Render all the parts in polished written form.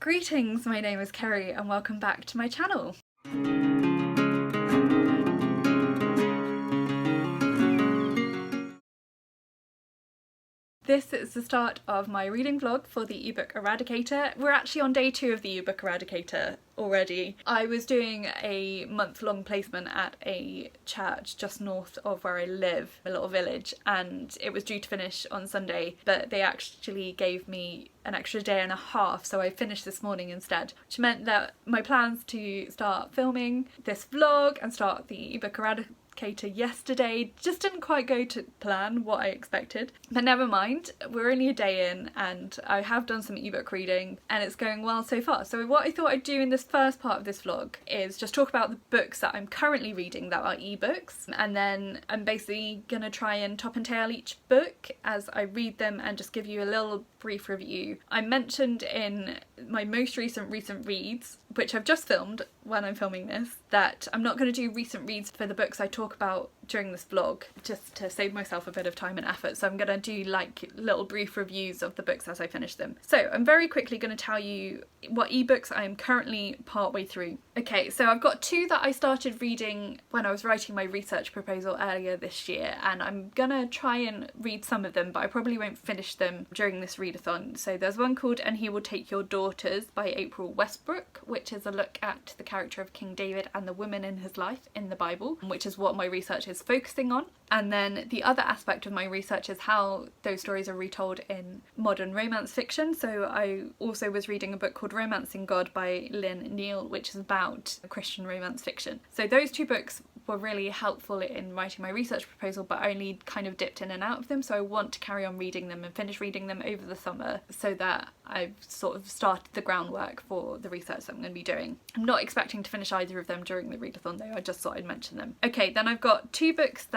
Greetings, my name is Kerry and welcome back to my channel. This is the start of my reading vlog for the ebook Eradicator. We're actually on day 2 of the ebook Eradicator already. I was doing a month-long placement at a church just north of where I live, a little village, and it was due to finish on Sunday, but they actually gave me an extra day and a half, so I finished this morning instead, which meant that my plans to start filming this vlog and start the ebook Eradicator yesterday just didn't quite go to plan what I expected, but never mind, we're only a day in and I have done some ebook reading and it's going well so far. So what I thought I'd do in this first part of this vlog is just talk about the books that I'm currently reading that are ebooks, and then I'm basically gonna try and top and tail each book as I read them and just give you a little brief review. I mentioned in my most recent reads, which I've just filmed when I'm filming this, that I'm not going to do recent reads for the books I talk about during this vlog, just to save myself a bit of time and effort, so I'm going to do like little brief reviews of the books as I finish them. So I'm very quickly going to tell you what ebooks I am currently partway through. Okay, so I've got 2 that I started reading when I was writing my research proposal earlier this year, and I'm gonna try and read some of them, but I probably won't finish them during this readathon. So there's one called And He Will Take Your Daughters by April Westbrook, which is a look at the character of King David and the women in his life in the Bible, which is what my research is focusing on. And then the other aspect of my research is how those stories are retold in modern romance fiction. So I also was reading a book called Romancing God by Lynn, Neal, which is about Christian romance fiction. So those 2 books were really helpful in writing my research proposal, but I only kind of dipped in and out of them, so I want to carry on reading them and finish reading them over the summer so that I've sort of started the groundwork for the research that I'm going to be doing. I'm not expecting to finish either of them during the readathon though, I just thought I'd mention them. Okay, then I've got 3 books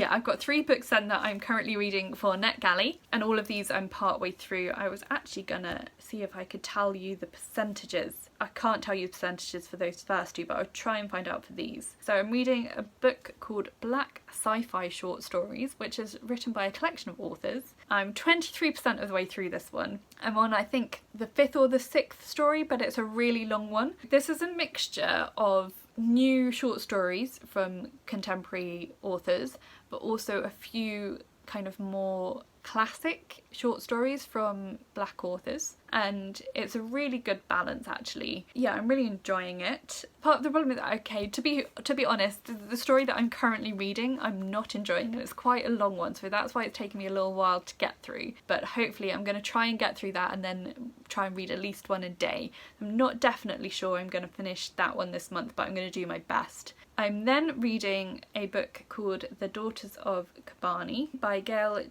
I've got 3 books then that I'm currently reading for NetGalley, and all of these I'm partway through. I was actually gonna see if I could tell you the percentages. I can't tell you the percentages for those first 2, but I'll try and find out for these. So I'm reading a book called Black Sci-Fi Short Stories, which is written by a collection of authors. I'm 23% of the way through this one. I'm on, I think, the 5th or the 6th story, but it's a really long one. This is a mixture of new short stories from contemporary authors, but also a few kind of more classic short stories from black authors, and it's a really good balance actually. Yeah, I'm really enjoying it. Part of the problem is that, okay, to be honest, the story that I'm currently reading I'm not enjoying, and it's quite a long one, so that's why it's taken me a little while to get through, but hopefully I'm going to try and get through that and then try and read at least one a day. I'm not definitely sure I'm going to finish that one this month, but I'm going to do my best. I'm then reading a book called The Daughters of Kibbani by Gail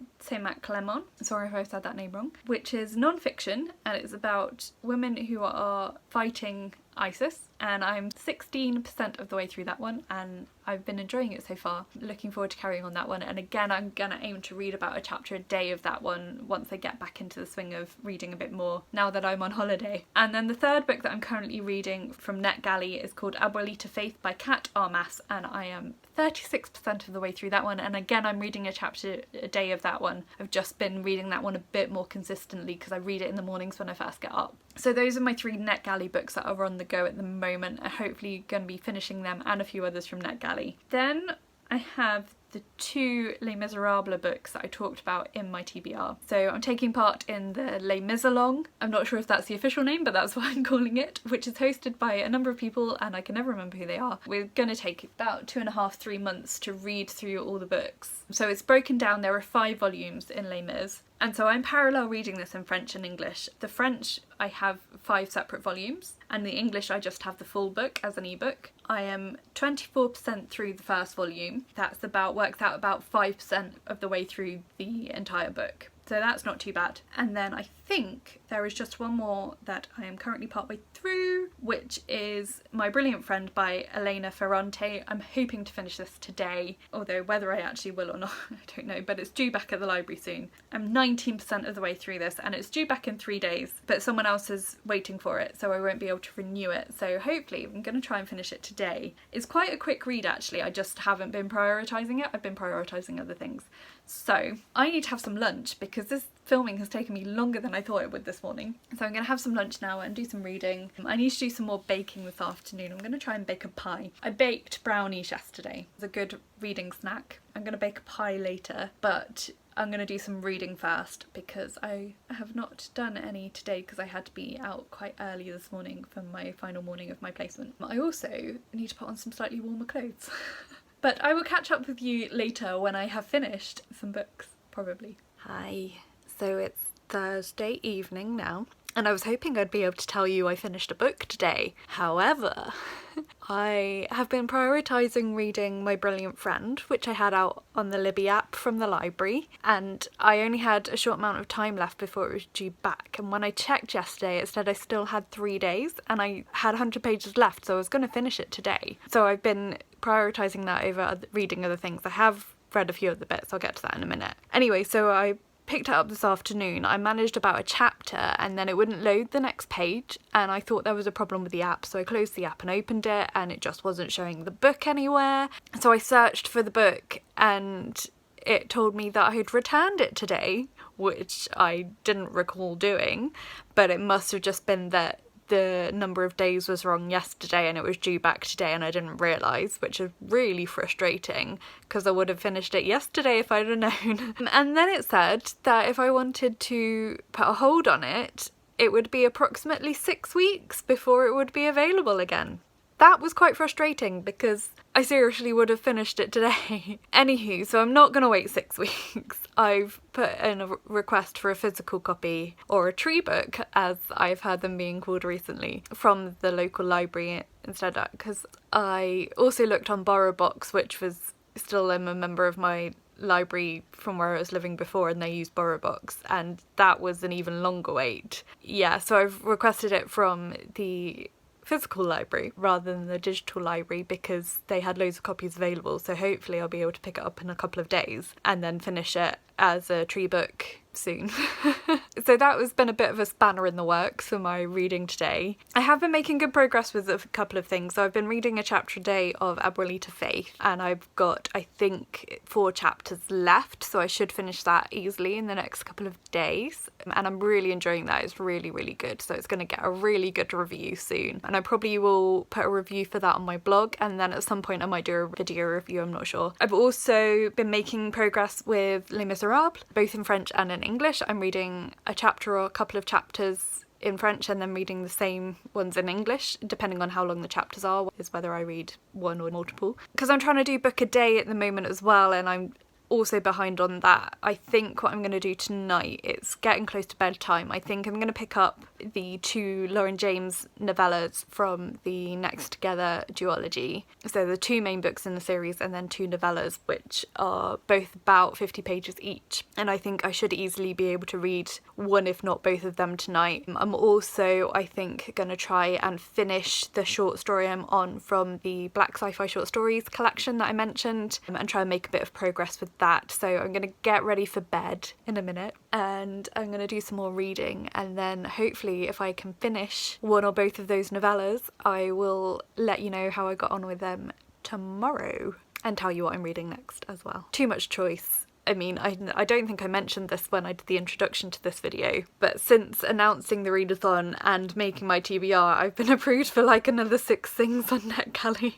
Clement, sorry if I said that name wrong, which is non-fiction and it's about women who are fighting ISIS, and I'm 16% of the way through that one and I've been enjoying it so far. Looking forward to carrying on that one, and again I'm gonna aim to read about a chapter a day of that one once I get back into the swing of reading a bit more now that I'm on holiday. And then the 3rd book that I'm currently reading from NetGalley is called Abuelita Faith by Kat Armas, and I am 36% of the way through that one, and again I'm reading a chapter a day of that one. I've just been reading that one a bit more consistently because I read it in the mornings when I first get up. So those are my 3 NetGalley books that are on the go at the moment. I'm hopefully going to be finishing them and a few others from NetGalley. Then I have the 2 Les Miserables books that I talked about in my TBR. So I'm taking part in the Les Misalong. I'm not sure if that's the official name, but that's what I'm calling it, which is hosted by a number of people and I can never remember who they are. We're going to take about 2.5-3 months to read through all the books. So it's broken down, there are 5 volumes in Les Mis. And so I'm parallel reading this in French and English. The French I have 5 separate volumes, and the English I just have the full book as an ebook. I am 24% through the first volume. That's works out about 5% of the way through the entire book. So that's not too bad. And then I think there is just one more that I am currently partway through, which is My Brilliant Friend by Elena Ferrante. I'm hoping to finish this today, although whether I actually will or not, I don't know, but it's due back at the library soon. I'm 19% of the way through this and it's due back in 3 days, but someone else is waiting for it, so I won't be able to renew it. So hopefully I'm going to try and finish it today. It's quite a quick read actually, I just haven't been prioritising it. I've been prioritising other things. So I need to have some lunch because this filming has taken me longer than I thought it would this morning. So I'm going to have some lunch now and do some reading. I need to do some more baking this afternoon. I'm going to try and bake a pie. I baked brownies yesterday. It's a good reading snack. I'm going to bake a pie later, but I'm going to do some reading first because I have not done any today because I had to be out quite early this morning for my final morning of my placement. I also need to put on some slightly warmer clothes. But I will catch up with you later when I have finished some books, probably. Hi. So it's Thursday evening now, and I was hoping I'd be able to tell you I finished a book today. However, I have been prioritising reading My Brilliant Friend, which I had out on the Libby app from the library, and I only had a short amount of time left before it was due back, and when I checked yesterday it said I still had 3 days and I had 100 pages left, so I was going to finish it today. So I've been prioritising that over reading other things. I have read a few of the bits, I'll get to that in a minute. Anyway, so I picked it up this afternoon. I managed about a chapter and then it wouldn't load the next page, and I thought there was a problem with the app, so I closed the app and opened it and it just wasn't showing the book anywhere. So I searched for the book and it told me that I had returned it today, which I didn't recall doing, but it must have just been that the number of days was wrong yesterday and it was due back today and I didn't realise, which is really frustrating because I would have finished it yesterday if I'd have known. And then it said that if I wanted to put a hold on it, it would be approximately 6 weeks before it would be available again. That was quite frustrating because I seriously would have finished it today. Anywho, so I'm not going to wait 6 weeks. I've put in a request for a physical copy, or a tree book as I've heard them being called recently, from the local library instead, because I also looked on BorrowBox, which was still a member of my library from where I was living before, and they used BorrowBox, and that was an even longer wait. Yeah, so I've requested it from the physical library rather than the digital library because they had loads of copies available, so hopefully I'll be able to pick it up in a couple of days and then finish it as a tree book soon. So that has been a bit of a spanner in the works for my reading today. I have been making good progress with a couple of things. So I've been reading a chapter a day of Abuelita Faith, and I've got, I think, 4 chapters left, so I should finish that easily in the next couple of days, and I'm really enjoying that. It's really, really good, so it's going to get a really good review soon, and I probably will put a review for that on my blog, and then at some point I might do a video review, I'm not sure. I've also been making progress with Les Miserables, both in French and in English. I'm reading a chapter or a couple of chapters in French and then reading the same ones in English, depending on how long the chapters are, is whether I read one or multiple. Because I'm trying to do book a day at the moment as well, and I'm also behind on that. I think what I'm going to do tonight, it's getting close to bedtime, I think I'm going to pick up the 2 Lauren James novellas from the Next Together duology. So the 2 main books in the series and then 2 novellas, which are both about 50 pages each. And I think I should easily be able to read one, if not both of them tonight. I'm also, I think, going to try and finish the short story I'm on from the Black Sci-fi short stories collection that I mentioned, and try and make a bit of progress with that. So I'm going to get ready for bed in a minute and I'm going to do some more reading, and then hopefully if I can finish one or both of those novellas, I will let you know how I got on with them tomorrow and tell you what I'm reading next as well. Too much choice. I mean, I don't think I mentioned this when I did the introduction to this video, but since announcing the readathon and making my TBR, I've been approved for like another 6 things on NetGalley.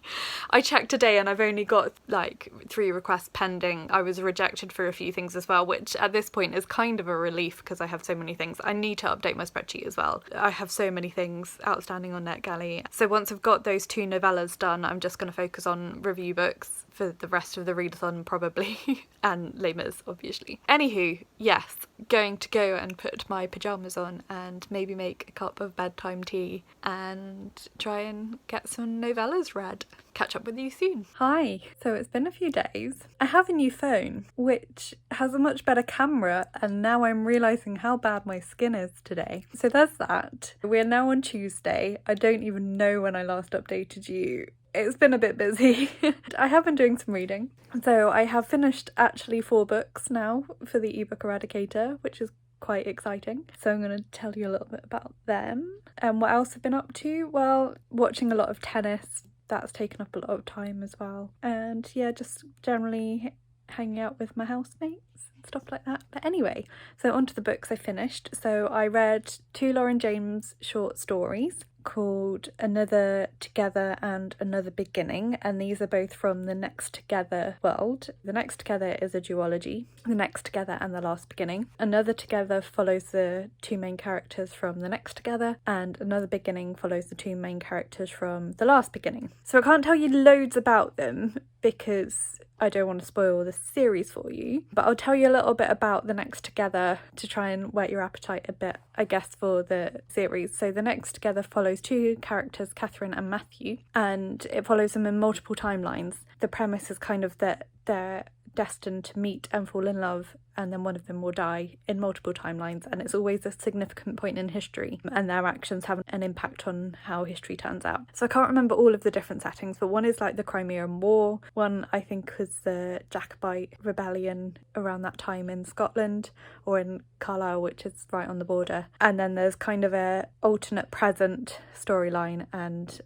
I checked today and I've only got like 3 requests pending. I was rejected for a few things as well, which at this point is kind of a relief because I have so many things. I need to update my spreadsheet as well. I have so many things outstanding on NetGalley. So once I've got those 2 novellas done, I'm just going to focus on review books for the rest of the readathon probably, and Les Mis obviously. Anywho, yes, going to go and put my pyjamas on and maybe make a cup of bedtime tea and try and get some novellas read. Catch up with you soon. Hi, so it's been a few days. I have a new phone which has a much better camera, and now I'm realising how bad my skin is today. So there's that. We're now on Tuesday. I don't even know when I last updated you. It's been a bit busy. I have been doing some reading. So I have finished actually 4 books now for the ebook Eradicator, which is quite exciting. So I'm going to tell you a little bit about them. And what else I've been up to? Well, watching a lot of tennis. That's taken up a lot of time as well. And yeah, just generally hanging out with my housemates and stuff like that. But anyway, so onto the books I finished. So I read 2 Lauren James short stories called Another Together and Another Beginning, and these are both from the Next Together world. The Next Together is a duology, The Next Together and The Last Beginning. Another Together follows the 2 main characters from The Next Together, and Another Beginning follows the 2 main characters from The Last Beginning. So I can't tell you loads about them because I don't want to spoil the series for you, but I'll tell you a little bit about The Next Together to try and whet your appetite a bit, I guess, for the series. So The Next Together follows 2 characters, Catherine and Matthew, and it follows them in multiple timelines. The premise is kind of that they're destined to meet and fall in love, and then one of them will die in multiple timelines, and it's always a significant point in history, and their actions have an impact on how history turns out. So I can't remember all of the different settings, but one is like the Crimean War, one I think was the Jacobite rebellion around that time in Scotland, or in Carlisle, which is right on the border, and then there's kind of a alternate present storyline and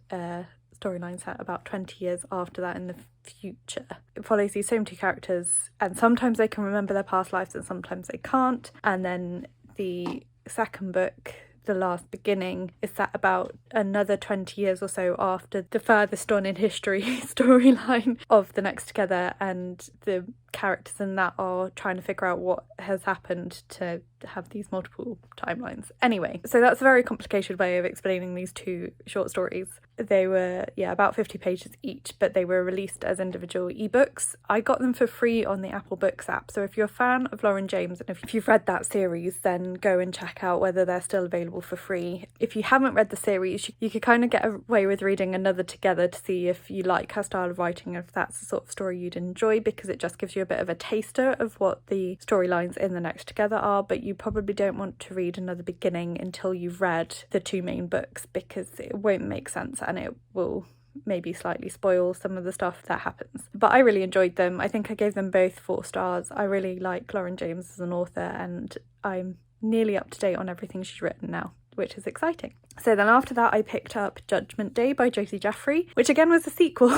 storyline set about 20 years after that in the future. It follows these same 2 characters, and sometimes they can remember their past lives and sometimes they can't. And then the second book, The Last Beginning, is set about another 20 years or so after the furthest on in history storyline of The Next Together, and the characters in that are trying to figure out what has happened to have these multiple timelines. Anyway, so that's a very complicated way of explaining these 2 short stories. They were, about 50 pages each, but they were released as individual ebooks. I got them for free on the Apple Books app, so if you're a fan of Lauren James and if you've read that series, then go and check out whether they're still available for free. If you haven't read the series, you could kind of get away with reading Another Together to see if you like her style of writing, if that's the sort of story you'd enjoy, because it just gives you a bit of a taster of what the storylines in The Next Together are. But you probably don't want to read Another Beginning until you've read the 2 main books, because it won't make sense and it will maybe slightly spoil some of the stuff that happens. But I really enjoyed them. I think I gave them both 4 stars. I really like Lauren James as an author, and I'm nearly up to date on everything she's written now, which is exciting. So then after that I picked up Judgement Day by Josie, which again was a sequel.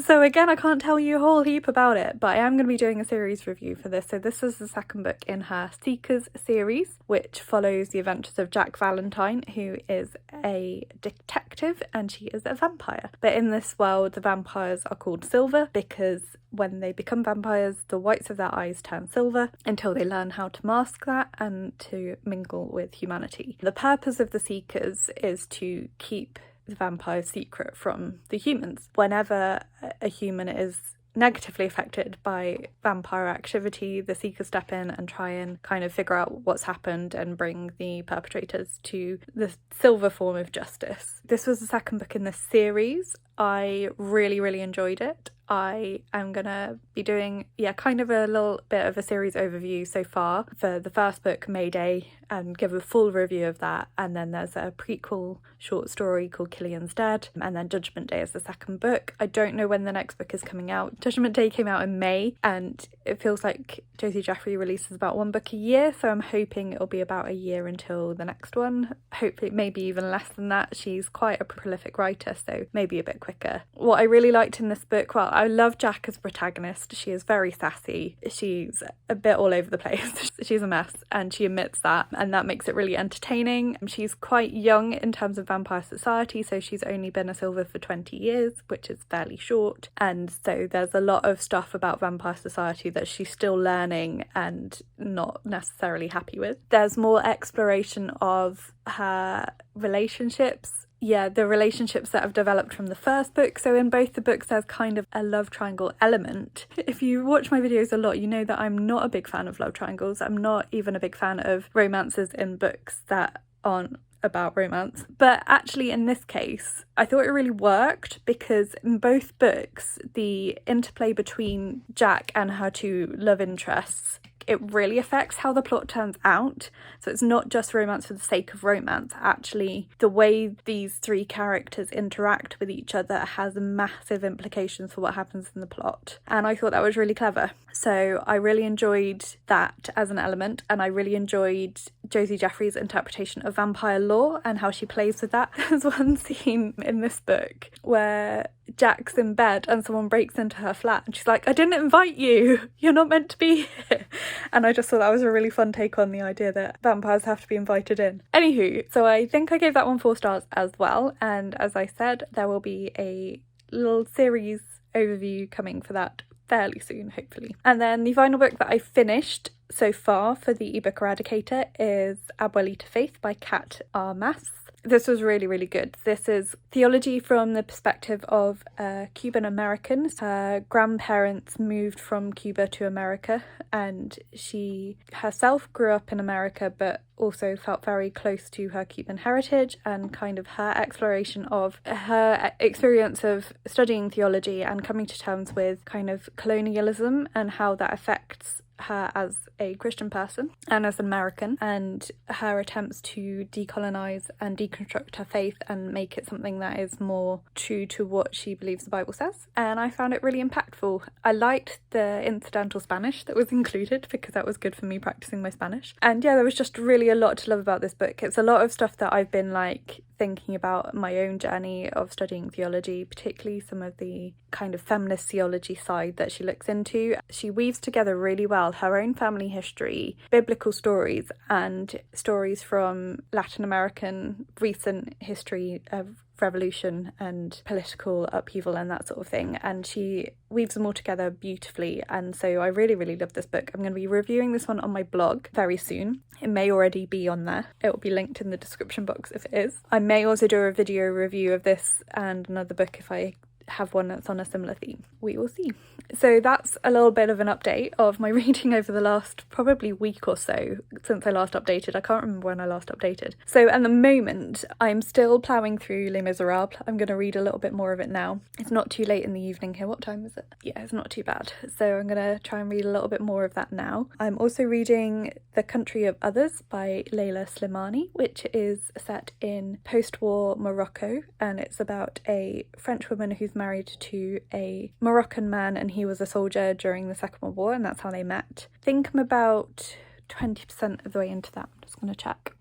So again, I can't tell you a whole heap about it, but I am going to be doing a series review for this. So this is the second book in her Seekers series, which follows the adventures of Jack Valentine, who is a detective and she is a vampire. But in this world, the vampires are called silver because when they become vampires, the whites of their eyes turn silver until they learn how to mask that and to mingle with humanity. The purpose of the Seekers is to keep the vampires secret from the humans. Whenever a human is negatively affected by vampire activity, the Seekers step in and try and kind of figure out what's happened and bring the perpetrators to the silver form of justice. This was the second book in this series. I really enjoyed it. I am gonna be doing kind of a little bit of a series overview so far for the first book, Mayday, and give a full review of that. And then there's a prequel short story called Killian's Dead, and then Judgement Day is the second book. I don't know when the next book is coming out. Judgement Day came out in May, and it feels like Josie releases about 1 book a year, so I'm hoping it'll be about a year until the next one. Hopefully maybe even less than that. She's quite a prolific writer, so maybe a bit quicker. What I really liked in this book, well, I love Jack as a protagonist. She is very sassy. She's a bit all over the place. She's a mess, and she admits that, and that makes it really entertaining. She's quite young in terms of vampire society, so she's only been a silver for 20 years, which is fairly short, and so there's a lot of stuff about vampire society that she's still learning and not necessarily happy with. There's more exploration of her relationships. The relationships that have developed from the first book. So in both the books there's kind of a love triangle element. If you watch my videos a lot, you know that I'm not a big fan of love triangles. I'm not even a big fan of romances in books that aren't about romance. But actually in this case, I thought it really worked, because in both books the interplay between Jack and her 2 love interests, it really affects how the plot turns out. So it's not just romance for the sake of romance. Actually, the way these 3 characters interact with each other has massive implications for what happens in the plot. And I thought that was really clever. So I really enjoyed that as an element, and I really enjoyed Josie Jeffrey's interpretation of vampire lore and how she plays with that. There's one scene in this book where Jack's in bed and someone breaks into her flat and she's like, I didn't invite you, you're not meant to be here. And I just thought that was a really fun take on the idea that vampires have to be invited in. Anywho, so I think I gave that one 4 stars as well, and as I said, there will be a little series overview coming for that fairly soon, hopefully. And then the final book that I finished so far for the ebook Eradicator is Abuelita Faith by Kat R. Mass. This was really, really good. This is theology from the perspective of a Cuban American. Her grandparents moved from Cuba to America, and she herself grew up in America but also felt very close to her Cuban heritage, and kind of her exploration of her experience of studying theology and coming to terms with kind of colonialism and how that affects her as a Christian person and as an American, and her attempts to decolonize and deconstruct her faith and make it something that is more true to what she believes the Bible says. And I found it really impactful. I liked the incidental Spanish that was included because that was good for me practicing my Spanish. And yeah, there was just really a lot to love about this book. It's a lot of stuff that I've been like thinking about my own journey of studying theology, particularly some of the kind of feminist theology side that she looks into. She weaves together really well her own family history, biblical stories, and stories from Latin American recent history of revolution and political upheaval and that sort of thing, and she weaves them all together beautifully. And so I really, really love this book. I'm going to be reviewing this one on my blog very soon. It may already be on there. It will be linked in the description box if it is. I may also do a video review of this and another book if I have one that's on a similar theme. We will see. So that's a little bit of an update of my reading over the last probably week or so since I last updated. I can't remember when I last updated. So at the moment, I'm still ploughing through Les Miserables. I'm going to read a little bit more of it now. It's not too late in the evening here. What time is it? Yeah, it's not too bad. So I'm going to try and read a little bit more of that now. I'm also reading The Country of Others by Leila Slimani, which is set in post-war Morocco, and it's about a French woman who's married to a Moroccan man, and he was a soldier during the Second World War, and that's how they met. I think I'm about 20% of the way into that. I'm just going to check.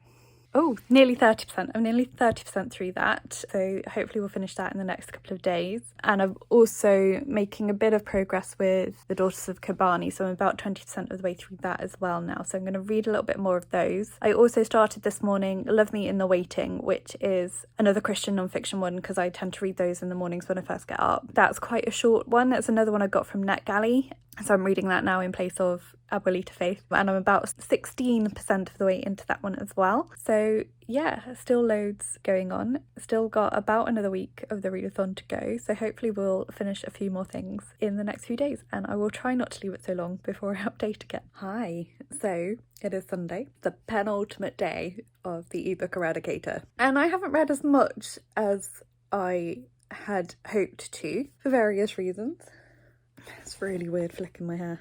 Oh, nearly 30%. I'm nearly 30% through that. So hopefully we'll finish that in the next couple of days. And I'm also making a bit of progress with the Daughters of Kibbani. So I'm about 20% of the way through that as well now. So I'm going to read a little bit more of those. I also started this morning Love Me in the Waiting, which is another Christian non-fiction one because I tend to read those in the mornings when I first get up. That's quite a short one. It's another one I got from NetGalley. So I'm reading that now in place of Abuelita Faith, and I'm about 16% of the way into that one as well. So yeah, still loads going on. Still got about another week of the readathon to go, so hopefully we'll finish a few more things in the next few days, and I will try not to leave it so long before I update again. Hi, so it is Sunday, the penultimate day of the ebook Eradicator, and I haven't read as much as I had hoped to for various reasons. It's really weird flicking my hair.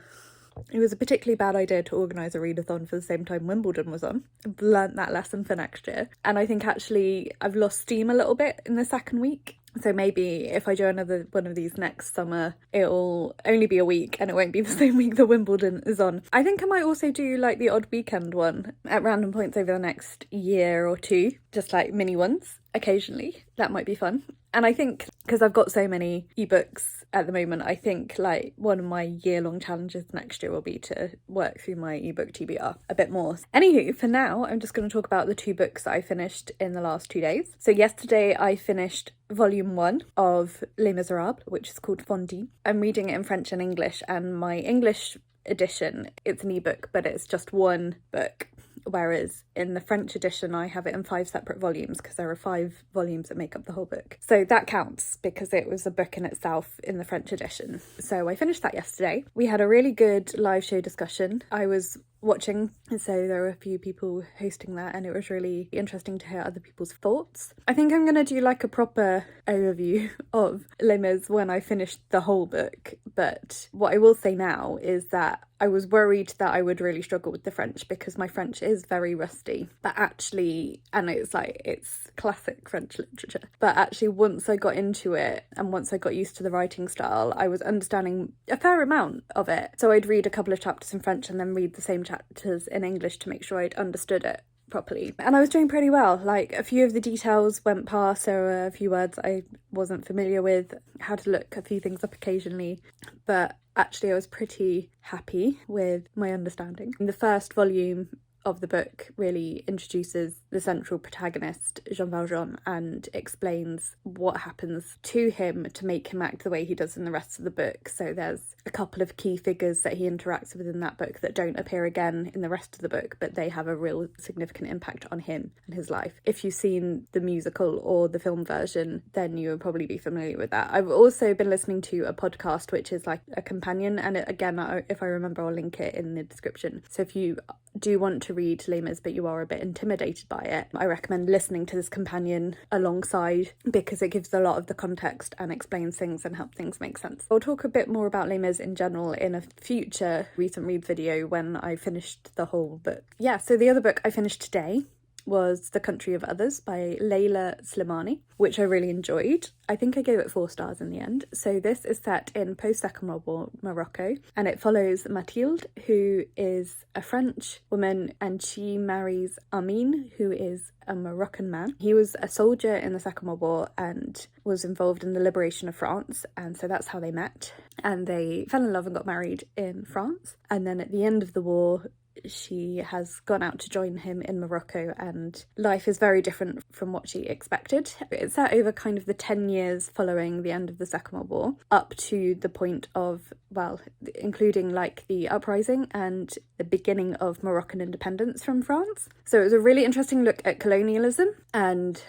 It was a particularly bad idea to organise a readathon for the same time Wimbledon was on. I've learnt that lesson for next year. And I think actually I've lost steam a little bit in the second week. So maybe if I do another one of these next summer, it'll only be a week and it won't be the same week that Wimbledon is on. I think I might also do like the odd weekend one at random points over the next year or two, just like mini ones occasionally. That might be fun. And I think because I've got so many ebooks at the moment, I think like one of my year-long challenges next year will be to work through my ebook TBR a bit more. Anywho, for now, I'm just going to talk about the 2 books that I finished in the last 2 days. So yesterday I finished volume 1 of Les Miserables, which is called Fondue. I'm reading it in French and English, and my English edition, it's an ebook, but it's just one book. Whereas in the French edition, I have it in 5 separate volumes because there are 5 volumes that make up the whole book. So that counts because it was a book in itself in the French edition. So I finished that yesterday. We had a really good live show discussion. I was watching, so there were a few people hosting that, and it was really interesting to hear other people's thoughts. I think I'm going to do like a proper overview of Les Mis when I finish the whole book, but what I will say now is that I was worried that I would really struggle with the French because my French is very rusty, but actually, and it's classic French literature, but actually once I got into it and once I got used to the writing style, I was understanding a fair amount of it. So I'd read a couple of chapters in French and then read the same chapters in English to make sure I'd understood it properly. And I was doing pretty well. Like, a few of the details went past, there were a few words I wasn't familiar with, had to look a few things up occasionally, but actually I was pretty happy with my understanding. The first volume of the book really introduces the central protagonist, Jean Valjean, and explains what happens to him to make him act the way he does in the rest of the book. So there's a couple of key figures that he interacts with in that book that don't appear again in the rest of the book, but they have a real significant impact on him and his life. If you've seen the musical or the film version, then you will probably be familiar with that. I've also been listening to a podcast which is like a companion, and again, if I remember, I'll link it in the description. So if you do want to read Les Mis but you are a bit intimidated by it, I recommend listening to this companion alongside, because it gives a lot of the context and explains things and helps things make sense. I'll talk a bit more about Les Mis in general in a future recent read video when I finished the whole book. Yeah, so the other book I finished today was The Country of Others by Leila Slimani, which I really enjoyed. I think I gave it 4 stars in the end. So this is set in post-Second World War Morocco, and it follows Mathilde, who is a French woman, and she marries Amin, who is a Moroccan man. He was a soldier in the Second World War and was involved in the liberation of France, and so that's how they met. And they fell in love and got married in France. And then at the end of the war, she has gone out to join him in Morocco, and life is very different from what she expected. It's set over kind of the 10 years following the end of the Second World War, up to the point of, well, including like the uprising and the beginning of Moroccan independence from France. So it was a really interesting look at colonialism and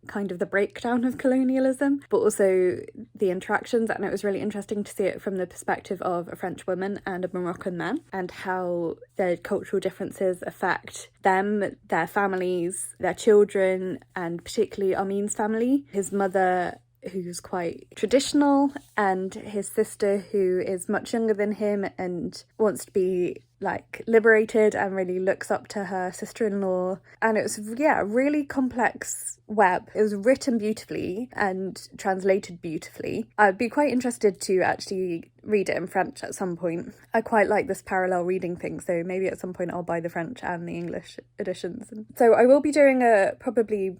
kind of the breakdown of colonialism, but also the interactions, and it was really interesting to see it from the perspective of a French woman and a Moroccan man, and how their cultural differences affect them, their families, their children, and particularly Amin's family. His mother, who's quite traditional, and his sister, who is much younger than him and wants to be like liberated and really looks up to her sister-in-law. And it was, yeah, a really complex web. It was written beautifully and translated beautifully. I'd be quite interested to actually read it in French at some point. I quite like this parallel reading thing, so maybe at some point I'll buy the French and the English editions. So I will be doing a proper review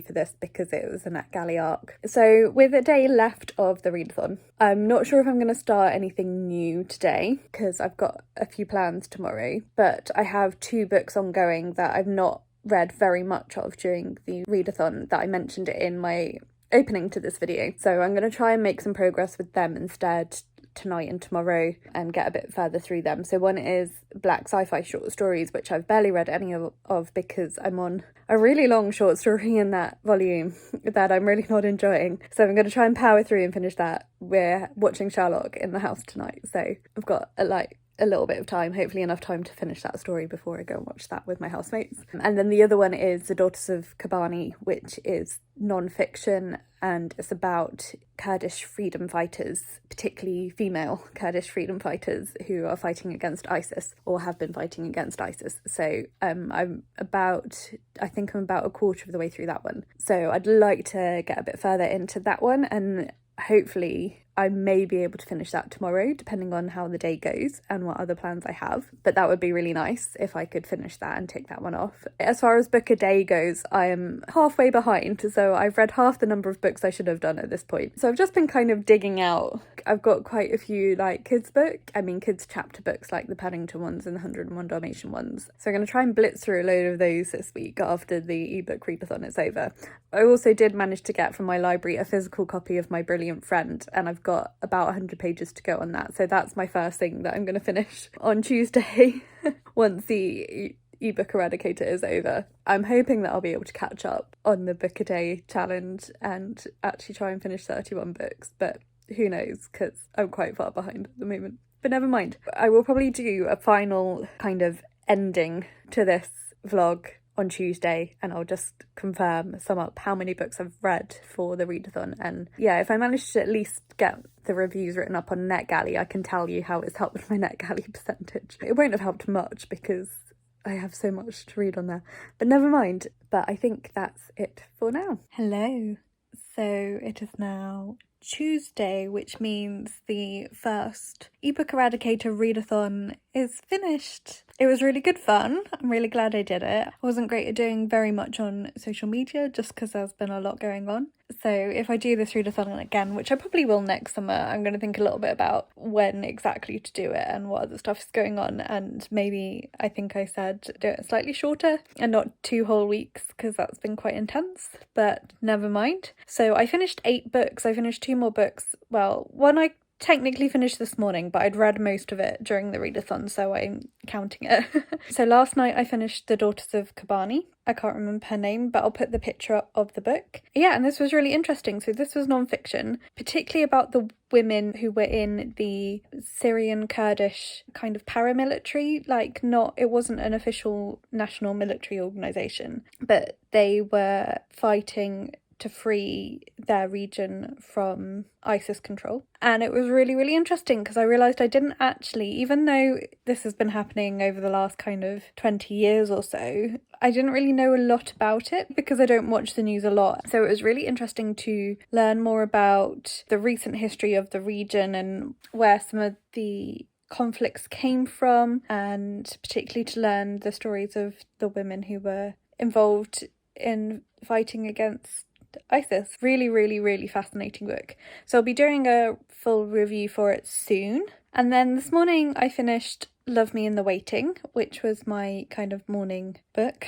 for this because it was a NetGalley arc. So with a day left of the readathon, I'm not sure if I'm going to start anything new today because I've got a few plans tomorrow, but I have 2 books ongoing that I've not read very much of during the readathon that I mentioned in my opening to this video. So I'm going to try and make some progress with them instead tonight and tomorrow and get a bit further through them. So one is Black Sci-fi short stories, which I've barely read any of because I'm on a really long short story in that volume that I'm really not enjoying. So I'm going to try and power through and finish that. We're watching Sherlock in the house tonight, so I've got a little bit of time, hopefully enough time to finish that story before I go and watch that with my housemates. And then the other one is The Daughters of Kibbani, which is non-fiction, and it's about Kurdish freedom fighters, particularly female Kurdish freedom fighters who are fighting against ISIS or have been fighting against ISIS. So I'm about a quarter of the way through that one. So I'd like to get a bit further into that one, and hopefully I may be able to finish that tomorrow, depending on how the day goes and what other plans I have. But that would be really nice if I could finish that and tick that one off. As far as book a day goes, I am halfway behind, so I've read half the number of books I should have done at this point. So I've just been kind of digging out. I've got quite a few kids chapter books, like the Paddington ones and the 101 Dalmatian ones. So I'm going to try and blitz through a load of those this week after the ebook readathon is over. I also did manage to get from my library a physical copy of My Brilliant Friend, and I've got about 100 pages to go on that. So that's my first thing that I'm going to finish on Tuesday once the ebook Eradicator is over. I'm hoping that I'll be able to catch up on the book a day challenge and actually try and finish 31 books, but who knows, because I'm quite far behind at the moment. But never mind. I will probably do a final kind of ending to this vlog on Tuesday, and I'll just sum up how many books I've read for the readathon. And yeah, if I manage to at least get the reviews written up on NetGalley, I can tell you how it's helped with my NetGalley percentage. It won't have helped much because I have so much to read on there, but never mind. But I think that's it for now. Hello. So it is now Tuesday, which means the first ebook Eradicator readathon is finished. It was really good fun. I'm really glad I did it. I wasn't great at doing very much on social media just because there's been a lot going on. So if I do this readathon again, which I probably will next summer, I'm going to think a little bit about when exactly to do it and what other stuff is going on, and maybe, I think I said, do it slightly shorter and not 2 whole weeks because that's been quite intense, but never mind. So I finished 8 books. I finished 2 more books. Well, one I technically finished this morning, but I'd read most of it during the readathon, so I'm counting it. So last night I finished The Daughters of Kibbani. I can't remember her name, but I'll put the picture up of the book. Yeah, and this was really interesting. So this was non-fiction, particularly about the women who were in the Syrian Kurdish kind of paramilitary, it wasn't an official national military organisation, but they were fighting to free their region from ISIS control. And it was really, really interesting because I realised I didn't actually, even though this has been happening over the last kind of 20 years or so, I didn't really know a lot about it because I don't watch the news a lot. So it was really interesting to learn more about the recent history of the region and where some of the conflicts came from, and particularly to learn the stories of the women who were involved in fighting against ISIS. Really, really, really fascinating book. So I'll be doing a full review for it soon. And then this morning I finished Love Me in the Waiting, which was my kind of morning book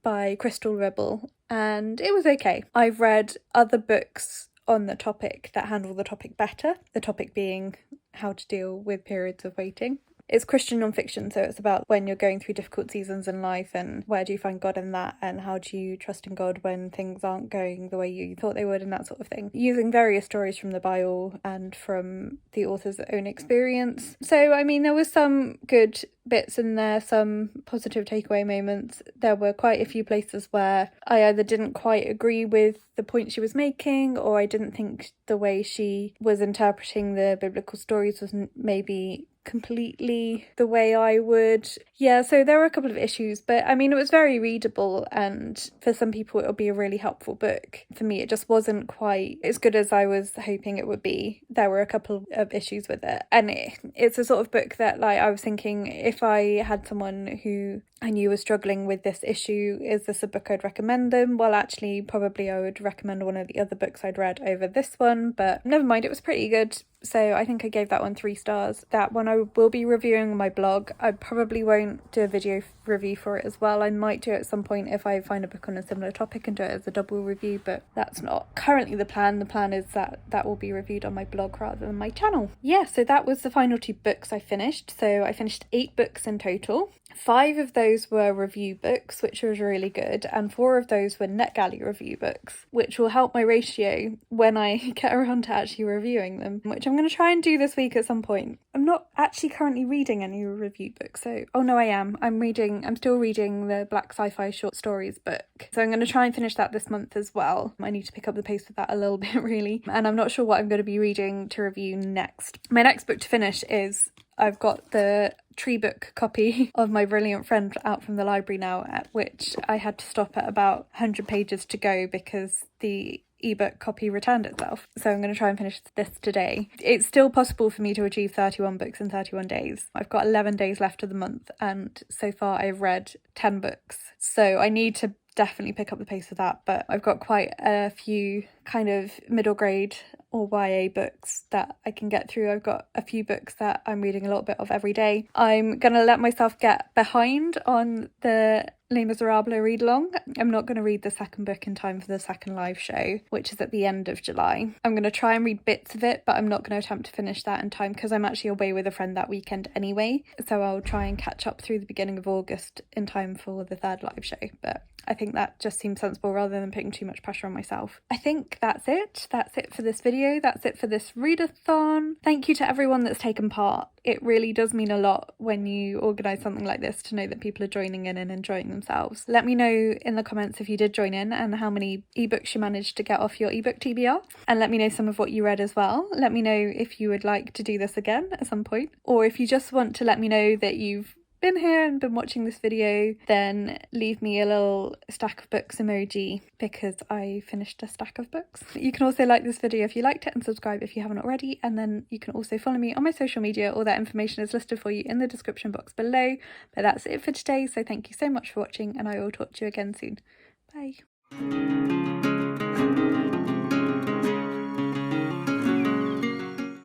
by Krystal, Ribble, and it was okay. I've read other books on the topic that handle the topic better, the topic being how to deal with periods of waiting. It's Christian non-fiction, so it's about when you're going through difficult seasons in life and where do you find God in that, and how do you trust in God when things aren't going the way you thought they would, and that sort of thing. Using various stories from the Bible and from the author's own experience. So, I mean, there was some good bits in there, some positive takeaway moments. There were quite a few places where I either didn't quite agree with the point she was making, or I didn't think the way she was interpreting the biblical stories was maybe completely the way I would. Yeah, so there were a couple of issues, but I mean, it was very readable, and for some people it'll be a really helpful book. For me, it just wasn't quite as good as I was hoping it would be. There were a couple of issues with it, and it's a sort of book that, I was thinking, if I had someone who I knew was struggling with this issue, is this a book I'd recommend them? Well, actually, probably I would recommend one of the other books I'd read over this one, but never mind, it was pretty good. So I think I gave that one 3 stars. That one I will be reviewing on my blog. I probably won't do a video review for it as well. I might do it at some point if I find a book on a similar topic and do it as a double review, but that's not currently the plan. The plan is that that will be reviewed on my blog rather than my channel. Yeah, so that was the final 2 books I finished. So I finished 8 books in total. 5 of those were review books, which was really good, and 4 of those were NetGalley review books, which will help my ratio when I get around to actually reviewing them, which I'm going to try and do this week at some point. I'm not actually currently reading any review books, so... Oh no, I am. I'm still reading the Black Sci-Fi short stories book, so I'm going to try and finish that this month as well. I need to pick up the pace with that a little bit, really, and I'm not sure what I'm going to be reading to review next. My next book to finish is... I've got the Tree Book copy of My Brilliant Friend out from the library now, at which I had to stop at about 100 pages to go because the ebook copy returned itself. So I'm going to try and finish this today. It's still possible for me to achieve 31 books in 31 days. I've got 11 days left of the month, and so far I've read 10 books. So I need to definitely pick up the pace with that, but I've got quite a few kind of middle grade or YA books that I can get through. I've got a few books that I'm reading a little bit of every day. I'm gonna let myself get behind on the Les Miserables read along. I'm not going to read the second book in time for the second live show, which is at the end of July. I'm going to try and read bits of it, but I'm not going to attempt to finish that in time because I'm actually away with a friend that weekend anyway, so I'll try and catch up through the beginning of August in time for the third live show. But I think that just seems sensible rather than putting too much pressure on myself. I think that's it for this video. That's it for this readathon. Thank you to everyone that's taken part. It really does mean a lot when you organise something like this to know that people are joining in and enjoying themselves. Let me know in the comments if you did join in and how many ebooks you managed to get off your ebook TBR, and let me know some of what you read as well. Let me know if you would like to do this again at some point, or if you just want to let me know that you've been here and been watching this video, then leave me a little stack of books emoji because I finished a stack of books. You can also like this video if you liked it and subscribe if you haven't already, and then you can also follow me on my social media. All that information is listed for you in the description box below. But that's it for today, so thank you so much for watching and I will talk to you again soon. Bye.